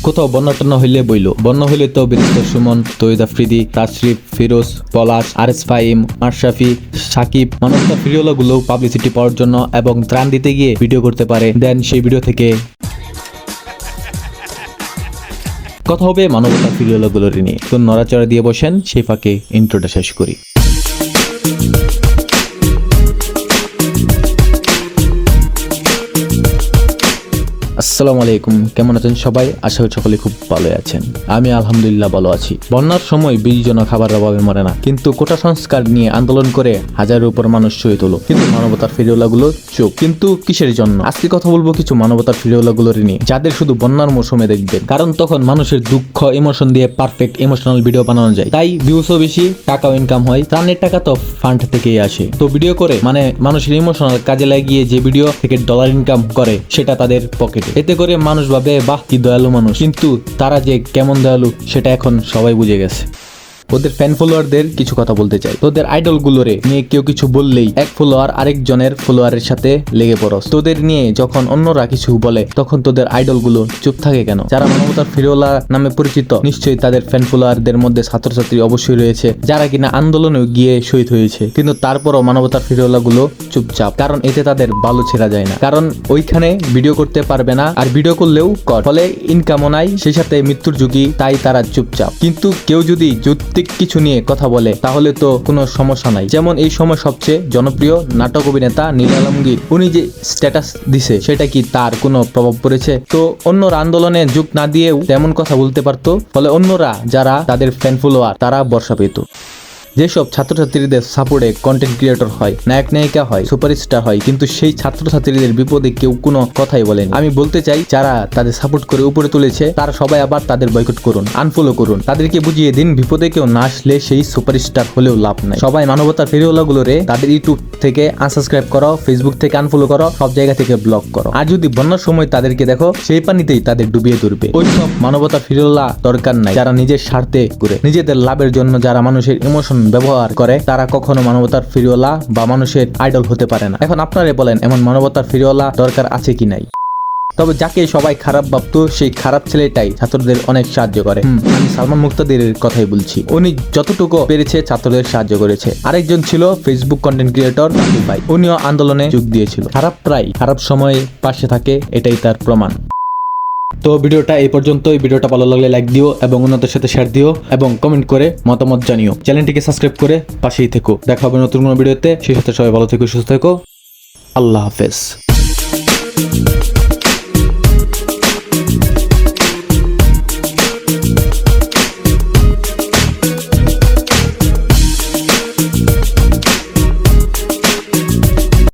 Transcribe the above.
কোথাও বন্যা টন্যা হইলে বইল, বন্যা হইলে তো বিরিস্তার সুমন, তৈয়দ আফ্রিদি, তাশরিফ, ফিরোজ, পলাশ, আরএস ফাহিম, মাশরাফি, সাকিব মানবতা ভিডিওগুলো পাবলিসিটি পাওয়ার জন্য এবং ত্রাণ দিতে গিয়ে ভিডিও করতে পারে। দেন সেই ভিডিও থেকে কথা হবে মানবতা ভিডিওগুলোর নিয়ে। তো নড়াচড়া দিয়ে বসেন, সেই ফাঁকে ইন্ট্রোটা শেষ করি। আসসালামু আলাইকুম, কেমন আছেন সবাই? আশা করি সকলে খুব ভালো আছেন। আমি আলহামদুলিল্লাহ ভালো আছি। বন্যার সময় 20 জন খাবারের অভাবে মরে না, কিন্তু কোটা সংস্কার নিয়ে আন্দোলন করে হাজারের উপর মানুষ শহীদ হলো, কিন্তু মানবতার ভিডিওগুলো চুপ। কিন্তু কিসের জন্য? আজকে কথা বলবো কিছু মানবতার ভিডিওগুলোর নিয়ে, যাদের শুধু বন্যার মৌসুমে দেখবেন, কারণ তখন মানুষের দুঃখ ইমোশন দিয়ে পারফেক্ট ইমোশনাল ভিডিও বানানো যায়, তাই ভিউসও বেশি, টাকাও ইনকাম হয়। ত্রাণের টাকা তো ফান্ড থেকেই আসে। তো ভিডিও করে মানে মানুষের ইমোশনাল কাজে লাগিয়ে যে ভিডিও থেকে ডলার ইনকাম করে, সেটা তাদের পকেটে। এতে করে মানুষ ভাবে বাহ কি দয়ালু মানুষ, কিন্তু তারা যে কেমন দয়ালু সেটা এখন সবাই বুঝে গেছে। ওদের ফ্যান ফলোয়ারদের কিছু কথা বলতে চাই। তোদের আইডল গুলোরে নিয়ে কেউ কিছু বললেই এক ফলোয়ার আরেকজনের ফলোয়ারের সাথে লেগে পড়স। তোদের নিয়ে যখন অন্যরা কিছু বলে তখন তোদের আইডল গুলো চুপ থাকে কেন? যারা মানবতার ফিরোলা নামে পরিচিত, নিশ্চয়ই তাদের ফ্যান ফলোয়ারদের মধ্যে ছাত্রছাত্রী অবশ্যই রয়েছে, যারা কিনা আন্দোলনে গিয়ে শহীদ হয়েছে, কিন্তু তারপরও মানবতার ফিরোলা গুলো চুপচাপ, কারণ এতে তাদের ভালো ছেড়া যায় না। কারণ ওইখানে ভিডিও করতে পারবে না, আর ভিডিও করলেও ফলে ইনকামও নাই, সেই সাথে মৃত্যুর ঝুঁকি, তাই তারা চুপচাপ। কিন্তু কেউ যদি কিছু নিয়ে কথা বলে তাহলে তো কোনো সমস্যা নাই। যেমন এই সময় সবচেয়ে জনপ্রিয় নাটক অভিনেতা নীল আলমগীর, উনি যে স্ট্যাটাস দিছে সেটা কি তার কোনো প্রভাব পড়েছে? তো অন্যরা আন্দোলনে যোগ না দিয়েও তেমন কথা বলতে পারতো, ফলে অন্যরা যারা তাদের ফ্যান ফলোয়ার তারা বর্ষা পেত। যেসব ছাত্রছাত্রীদের সাপোর্টে কন্টেন্ট ক্রিয়েটর হয়, নায়ক নায়িকা হয়, সুপারস্টার হয়, কিন্তু সেই ছাত্রছাত্রীদের বিপদে কেউ কোনো কথাই বলেনি। আমি বলতে চাই, যারা তাদের সাপোর্ট করে উপরে তুলেছে তারা সবাই আবার তাদের বয়কট করুন, আনফলো করুন, তাদেরকে বুঝিয়ে দিন বিপদে কেউ না আসলে সেই সুপারস্টার হলেও লাভ নাই। সবাই মানবতার ভিডিওগুলোরে তাদের ইউটিউব থেকে আনসাবস্ক্রাইব করো, ফেসবুক থেকে আনফলো করো, সব জায়গা থেকে ব্লক করো। আর যদি বন্যার সময় তাদেরকে দেখো, সেই পানিতেই তাদের ডুবিয়ে ধরবে। ওই সব মানবতার ভিডিওলা দরকার নাই। যারা নিজের স্বার্থে করে নিজেদের লাভের জন্য যারা মানুষের ইমোশন ব্যবহার করে, তারা কখনো মানবতার ফিরিওয়ালা বা মানুষের আইডল হতে পারে না। এখন আপনারা বলেন, এমন মানবতার ফিরিওয়ালা দরকার আছে কি নাই? তবে যাকে সবাই খারাপ ভাবতো, সেই খারাপ ছেলেটাই ছাত্রদের অনেক সাহায্য করে। আমি সালমান মুক্তাদির কথাই বলছি। উনি যতটুকু পেরেছে ছাত্রদের সাহায্য করেছে। আরেকজন ছিল ফেসবুক কন্টেন্ট ক্রিয়েটর ভাই, উনিও আন্দোলনে যোগ দিয়েছিল। খারাপ সময়ে পাশে থাকে, এটাই তার প্রমাণ। তো ভিডিওটা এই পর্যন্তই। ভিডিওটা ভালো লাগলে লাইক দিও এবং অন্যদের সাথে শেয়ার দিও এবং কমেন্ট করে মতামত জানিও। চ্যানেলটিকে সাবস্ক্রাইব করে পাশেই থেকো। দেখা হবে নতুন কোনো ভিডিওতে। সেই সাথে সবাই ভালো থেকো, সুস্থ থেকো। আল্লাহ হাফেজ।